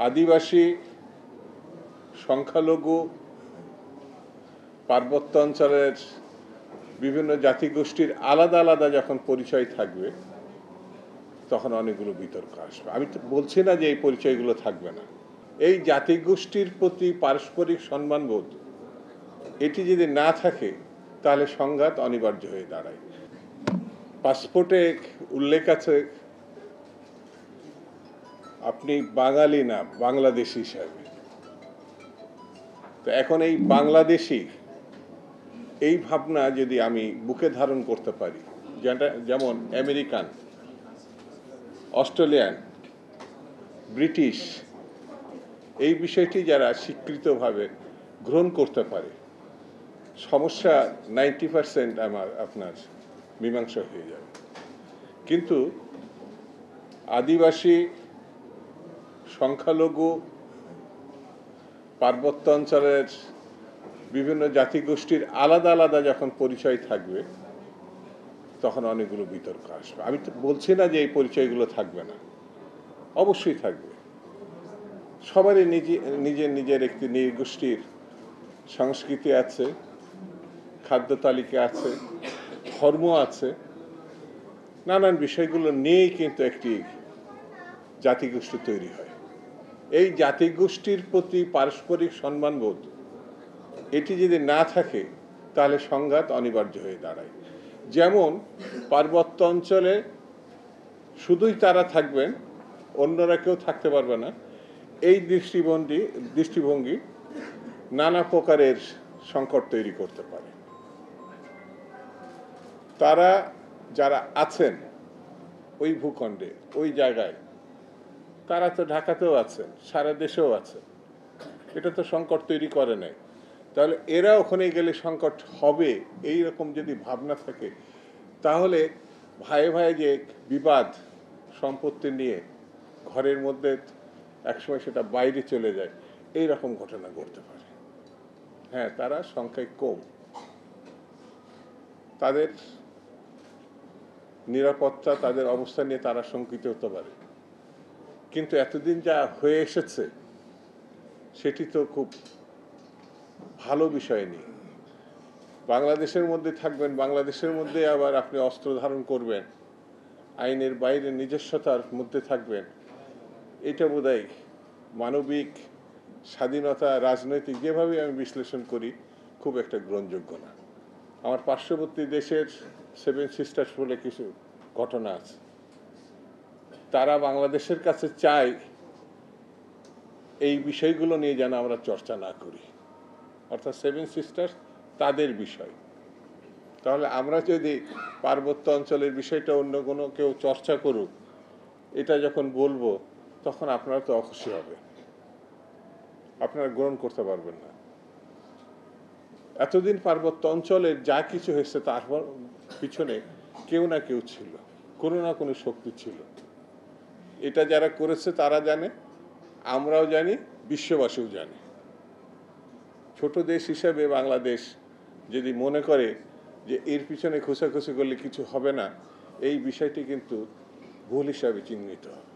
আদিবাসী, সংখ্যালঘু, পার্বত্য অঞ্চলের বিভিন্ন জাতিগোষ্ঠীর আলাদা আলাদা যখন পরিচয় থাকবে তখন অনেকগুলো বিতর্ক আসবে। আমি তো বলছি না যে এই পরিচয়গুলো থাকবে না। এই জাতিগোষ্ঠীর প্রতি পারস্পরিক সম্মানবোধ এটি যদি না থাকে তাহলে সংঘাত অনিবার্য হয়ে দাঁড়ায়। পাসপোর্টে উল্লেখ আছে আপনি বাঙালি না বাংলাদেশি হিসাবে। তো এখন এই বাংলাদেশি এই ভাবনা যদি আমি বুকে ধারণ করতে পারি, যেমন আমেরিকান, অস্ট্রেলিয়ান, ব্রিটিশ, এই বিষয়টি যারা স্বীকৃতভাবে গ্রহণ করতে পারে, সমস্যা 90% আপনার মীমাংসা হয়ে যাবে। কিন্তু আদিবাসী, সংখ্যালঘু, পার্বত্য অঞ্চলের বিভিন্ন জাতিগোষ্ঠীর আলাদা আলাদা যখন পরিচয় থাকবে তখন অনেকগুলো বিতর্ক আসবে। আমি তো বলছি না যে এই পরিচয়গুলো থাকবে না, অবশ্যই থাকবে। সবারই নিজের নিজের একটি নৃগোষ্ঠীর সংস্কৃতি আছে, খাদ্য তালিকা আছে, ধর্ম আছে, নানান বিষয়গুলো নিয়েই কিন্তু একটি জাতিগোষ্ঠী তৈরি হয়। এই জাতিগোষ্ঠীর প্রতি পারস্পরিক সম্মানবোধ এটি যদি না থাকে তাহলে সংঘাত অনিবার্য হয়ে দাঁড়ায়। যেমন পার্বত্য অঞ্চলে শুধুই তারা থাকবেন, অন্যরা কেউ থাকতে পারবে না, এই দৃষ্টিভঙ্গি নানা প্রকারের সংকট তৈরি করতে পারে। তারা যারা আছেন ওই ভূখণ্ডে, ওই জায়গায়, তারা তো ঢাকাতেও আছেন, সারা দেশেও আছেন, এটা তো সংকট তৈরি করে নাই। তাহলে এরা ওখানে গেলে সংকট হবে, এই রকম যদি ভাবনা থাকে তাহলে ভাইয়ে ভাইয়ে যে বিবাদ সম্পত্তি নিয়ে ঘরের মধ্যে একসময় সেটা বাইরে চলে যায়, এই রকম ঘটনা ঘটতে পারে। হ্যাঁ, তারা সংখ্যায় কম, তাদের নিরাপত্তা, তাদের অবস্থা নিয়ে তারা শঙ্কিত হতে পারে, কিন্তু এতদিন যা হয়ে এসেছে সেটি তো খুব ভালো বিষয় নেই। বাংলাদেশের মধ্যে থাকবেন, বাংলাদেশের মধ্যে আবার আপনি অস্ত্র ধারণ করবেন, আইনের বাইরে নিজস্বতার মধ্যে থাকবেন, এটা বোধহয় মানবিক স্বাধীনতা, রাজনৈতিক যেভাবে আমি বিশ্লেষণ করি খুব একটা গ্রহণযোগ্য না। আমার পার্শ্ববর্তী দেশের 7 সিস্টার্স বলে কিছু ঘটনা আছে, তারা বাংলাদেশের কাছে চায় এই বিষয়গুলো নিয়ে যেন আমরা চর্চা না করি, অর্থাৎ 7 সিস্টার্স তাদের বিষয়। তাহলে আমরা যদি পার্বত্য অঞ্চলের বিষয়টা অন্য কোনো কেউ চর্চা করুক, এটা যখন বলবো তখন আপনারা তো অখুশি হবে, আপনারা গ্রহণ করতে পারবেন না। এতদিন পার্বত্য অঞ্চলের যা কিছু হয়েছে তারপর পিছনে কেউ না কেউ ছিল, কোনো না কোনো শক্তি ছিল। এটা যারা করেছে তারা জানে, আমরাও জানি, বিশ্ববাসীও জানে। ছোট দেশ হিসেবে বাংলাদেশ যদি মনে করে যে এর পিছনে খোঁচাখুচি করলে কিছু হবে না, এই বিষয়টি কিন্তু ভুল হিসাবে চিহ্নিত হবে।